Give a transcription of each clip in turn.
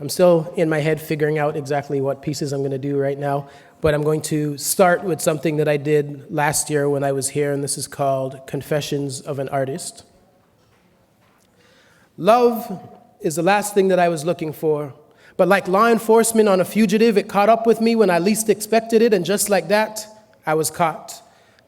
I'm still in my head figuring out exactly what pieces I'm going to do right now, but I'm going to start with something that I did last year when I was here, and this is called Confessions of an Artist. Love is the last thing that I was looking for, but like law enforcement on a fugitive, it caught up with me when I least expected it, and just like that, I was caught.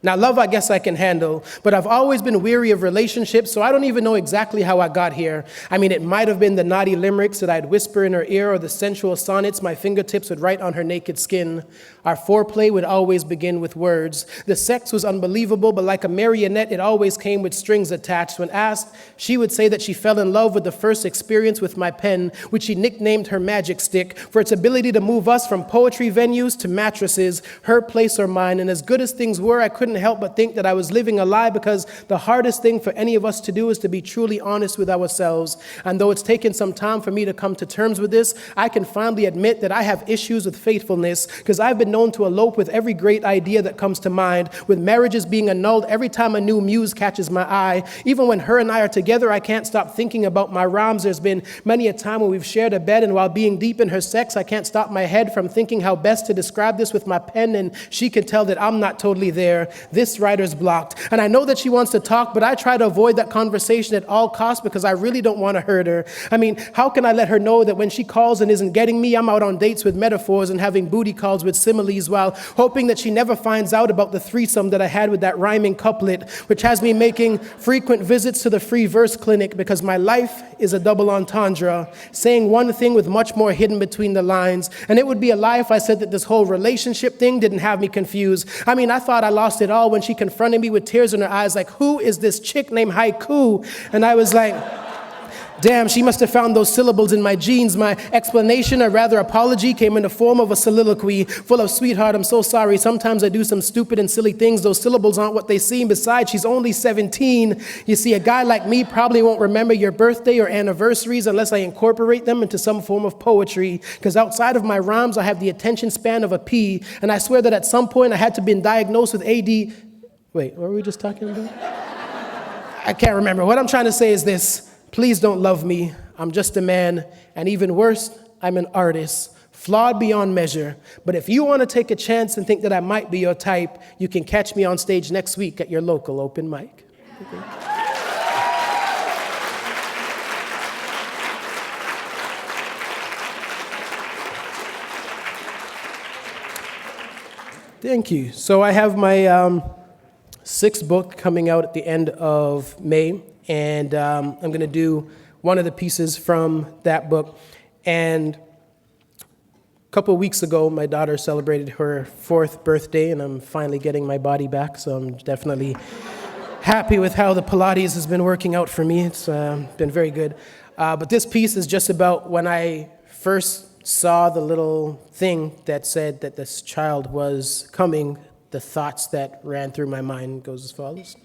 Now, love, I guess I can handle, but I've always been weary of relationships, so I don't even know exactly how I got here. I mean, it might have been the naughty limericks that I'd whisper in her ear or the sensual sonnets my fingertips would write on her naked skin. Our foreplay would always begin with words. The sex was unbelievable, but like a marionette, it always came with strings attached. When asked, she would say that she fell in love with the first experience with my pen, which she nicknamed her magic stick, for its ability to move us from poetry venues to mattresses, her place or mine. And as good as things were, I couldn't help but think that I was living a lie, because the hardest thing for any of us to do is to be truly honest with ourselves. And though it's taken some time for me to come to terms with this, I can finally admit that I have issues with faithfulness, because I've been known to elope with every great idea that comes to mind, with marriages being annulled every time a new muse catches my eye. Even when her and I are together, I can't stop thinking about my rhymes. There's been many a time when we've shared a bed, and while being deep in her sex, I can't stop my head from thinking how best to describe this with my pen, and she can tell that I'm not totally there. This writer's blocked. And I know that she wants to talk, but I try to avoid that conversation at all costs, because I really don't want to hurt her. I mean, how can I let her know that when she calls and isn't getting me, I'm out on dates with metaphors and having booty calls with similes, while hoping that she never finds out about the threesome that I had with that rhyming couplet, which has me making frequent visits to the free verse clinic, because my life is a double entendre, saying one thing with much more hidden between the lines. And it would be a lie if I said that this whole relationship thing didn't have me confused. I mean, I thought I lost it all when she confronted me with tears in her eyes, like, who is this chick named Haiku? And I was like, damn, she must have found those syllables in my genes. My explanation, or rather apology, came in the form of a soliloquy full of, sweetheart, I'm so sorry. Sometimes I do some stupid and silly things. Those syllables aren't what they seem. Besides, she's only 17. You see, a guy like me probably won't remember your birthday or anniversaries unless I incorporate them into some form of poetry. Because outside of my rhymes, I have the attention span of a pea. And I swear that at some point I had to be diagnosed with AD. Wait, what were we just talking about? I can't remember. What I'm trying to say is this. Please don't love me. I'm just a man. And even worse, I'm an artist, flawed beyond measure. But if you want to take a chance and think that I might be your type, you can catch me on stage next week at your local open mic. Okay. Thank you. So I have my sixth book coming out at the end of May. And I'm going to do one of the pieces from that book. And a couple of weeks ago, my daughter celebrated her 4th birthday, and I'm finally getting my body back. So I'm definitely happy with how the Pilates has been working out for me. It's been very good. But this piece is just about when I first saw the little thing that said that this child was coming. The thoughts that ran through my mind goes as follows.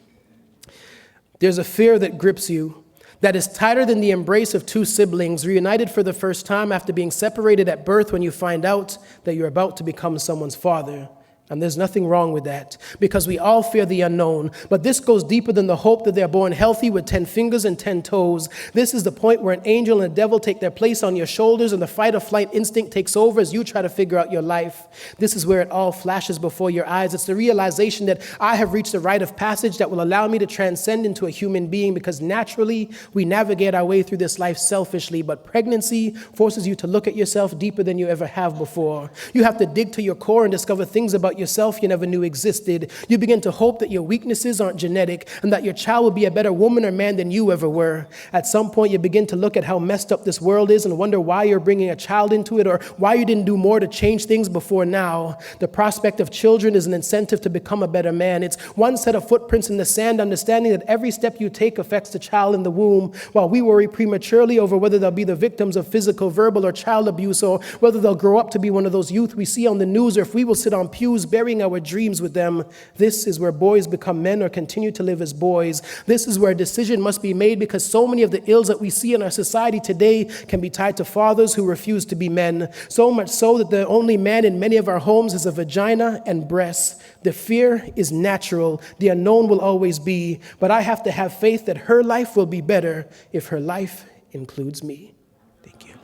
There's a fear that grips you that is tighter than the embrace of two siblings reunited for the first time after being separated at birth, when you find out that you're about to become someone's father. And there's nothing wrong with that, because we all fear the unknown. But this goes deeper than the hope that they're born healthy with 10 fingers and 10 toes. This is the point where an angel and a devil take their place on your shoulders, and the fight or flight instinct takes over as you try to figure out your life. This is where it all flashes before your eyes. It's the realization that I have reached a rite of passage that will allow me to transcend into a human being, because naturally we navigate our way through this life selfishly, but pregnancy forces you to look at yourself deeper than you ever have before. You have to dig to your core and discover things about yourself you never knew existed. You begin to hope that your weaknesses aren't genetic, and that your child will be a better woman or man than you ever were. At some point, you begin to look at how messed up this world is and wonder why you're bringing a child into it, or why you didn't do more to change things before now. The prospect of children is an incentive to become a better man. It's one set of footprints in the sand, understanding that every step you take affects the child in the womb, while we worry prematurely over whether they'll be the victims of physical, verbal, or child abuse, or whether they'll grow up to be one of those youth we see on the news, or if we will sit on pews burying our dreams with them. This is where boys become men or continue to live as boys. This is where a decision must be made, because so many of the ills that we see in our society today can be tied to fathers who refuse to be men. So much so that the only man in many of our homes is a vagina and breasts. The fear is natural. The unknown will always be. But I have to have faith that her life will be better if her life includes me. Thank you.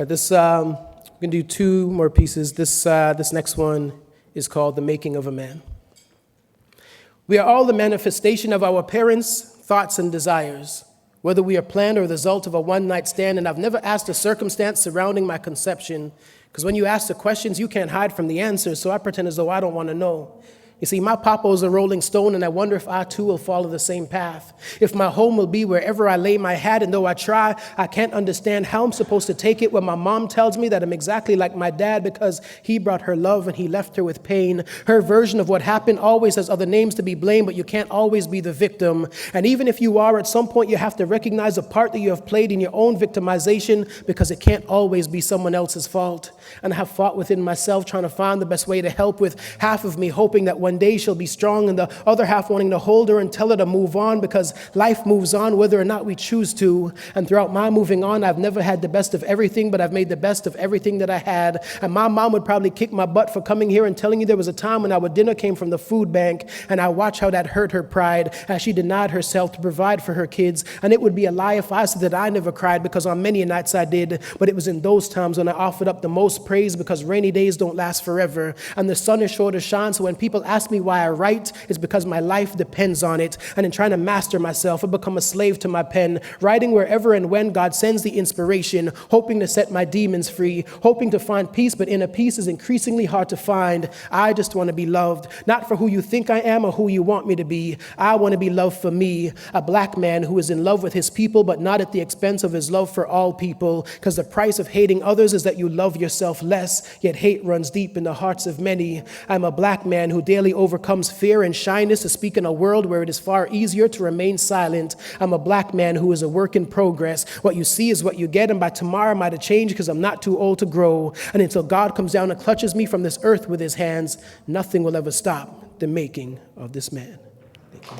right, we're going to do two more pieces. This next one is called The Making of a Man. We are all the manifestation of our parents' thoughts and desires, whether we are planned or the result of a one-night stand, and I've never asked a circumstance surrounding my conception, because when you ask the questions, you can't hide from the answers, so I pretend as though I don't want to know. You see, my papa was a rolling stone, and I wonder if I too will follow the same path. If my home will be wherever I lay my hat, and though I try, I can't understand how I'm supposed to take it when my mom tells me that I'm exactly like my dad because he brought her love and he left her with pain. Her version of what happened always has other names to be blamed, but you can't always be the victim. And even if you are, at some point you have to recognize the part that you have played in your own victimization, because it can't always be someone else's fault. And I have fought within myself trying to find the best way to help, with half of me hoping that one day she'll be strong and the other half wanting to hold her and tell her to move on, because life moves on whether or not we choose to. And throughout my moving on, I've never had the best of everything, but I've made the best of everything that I had. And my mom would probably kick my butt for coming here and telling you there was a time when our dinner came from the food bank, and I watched how that hurt her pride as she denied herself to provide for her kids. And it would be a lie if I said that I never cried, because on many nights I did, but it was in those times when I offered up the most praise, because rainy days don't last forever and the sun is sure to shine. So when people ask me why I write, it's because my life depends on it. And in trying to master myself, I become a slave to my pen, writing wherever and when God sends the inspiration, hoping to set my demons free, hoping to find peace, but inner peace is increasingly hard to find. I just want to be loved, not for who you think I am or who you want me to be. I want to be loved for me, a black man who is in love with his people, but not at the expense of his love for all people, because the price of hating others is that you love yourself less, yet hate runs deep in the hearts of many. I'm a black man who daily overcomes fear and shyness to speak in a world where it is far easier to remain silent. I'm a black man who is a work in progress. What you see is what you get, and by tomorrow I might have changed, because I'm not too old to grow. And until God comes down and clutches me from this earth with his hands, nothing will ever stop the making of this man. Thank you.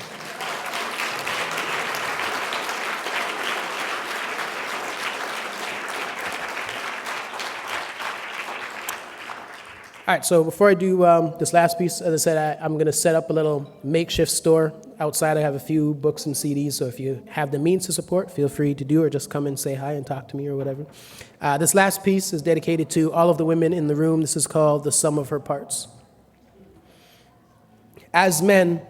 All right, so before I do this last piece, as I said, I'm going to set up a little makeshift store outside. I have a few books and CDs, so if you have the means to support, feel free to do, or just come and say hi and talk to me or whatever. This last piece is dedicated to all of the women in the room. This is called The Sum of Her Parts. As men,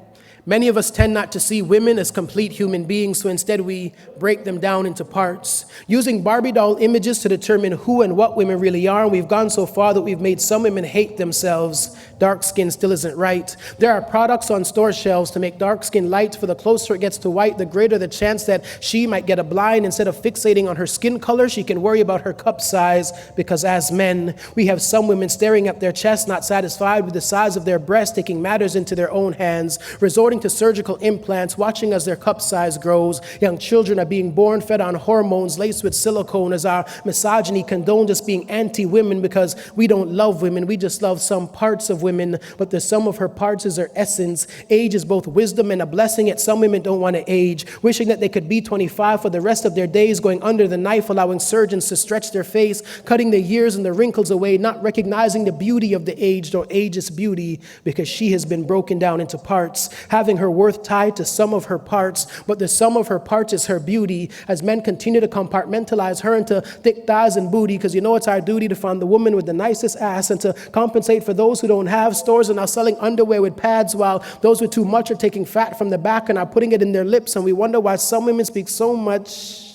many of us tend not to see women as complete human beings, so instead we break them down into parts, using Barbie doll images to determine who and what women really are. And we've gone so far that we've made some women hate themselves. Dark skin still isn't right. There are products on store shelves to make dark skin light, for the closer it gets to white, the greater the chance that she might get a blind. Instead of fixating on her skin color, she can worry about her cup size, because as men, we have some women staring at their chest, not satisfied with the size of their breast, taking matters into their own hands, resorting to surgical implants, watching as their cup size grows. Young children are being born fed on hormones laced with silicone, as our misogyny condones us being anti-women, because we don't love women, we just love some parts of women. But the sum of her parts is her essence. Age is both wisdom and a blessing, yet some women don't want to age, wishing that they could be 25 for the rest of their days, going under the knife, allowing surgeons to stretch their face, cutting the years and the wrinkles away, not recognizing the beauty of the aged or ageist beauty, because she has been broken down into parts, having her worth tied to some of her parts. But the sum of her parts is her beauty, as men continue to compartmentalize her into thick thighs and booty, because you know it's our duty to find the woman with the nicest ass and to compensate for those who don't have. Stores are now selling underwear with pads, while those with too much are taking fat from the back and are putting it in their lips, and we wonder why some women speak so much,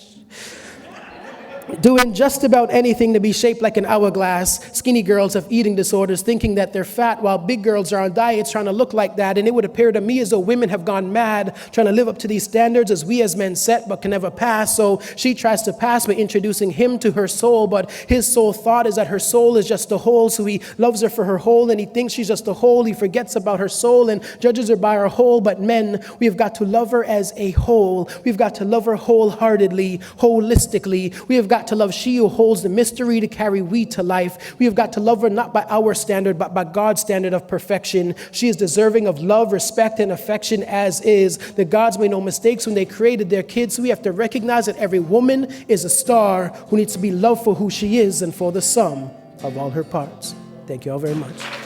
doing just about anything to be shaped like an hourglass. Skinny girls have eating disorders, thinking that they're fat, while big girls are on diets trying to look like that. And it would appear to me as though women have gone mad trying to live up to these standards as we as men set but can never pass. So she tries to pass by introducing him to her soul, but his sole thought is that her soul is just a hole. So he loves her for her whole, and he thinks she's just a hole. He forgets about her soul and judges her by her whole. But men, we have got to love her as a whole. We've got to love her wholeheartedly, holistically. We have got to love she who holds the mystery to carry we to life. We have got to love her not by our standard, but by God's standard of perfection. She is deserving of love, respect, and affection as is. The gods made no mistakes when they created their kids, so we have to recognize that every woman is a star who needs to be loved for who she is and for the sum of all her parts. Thank you all very much.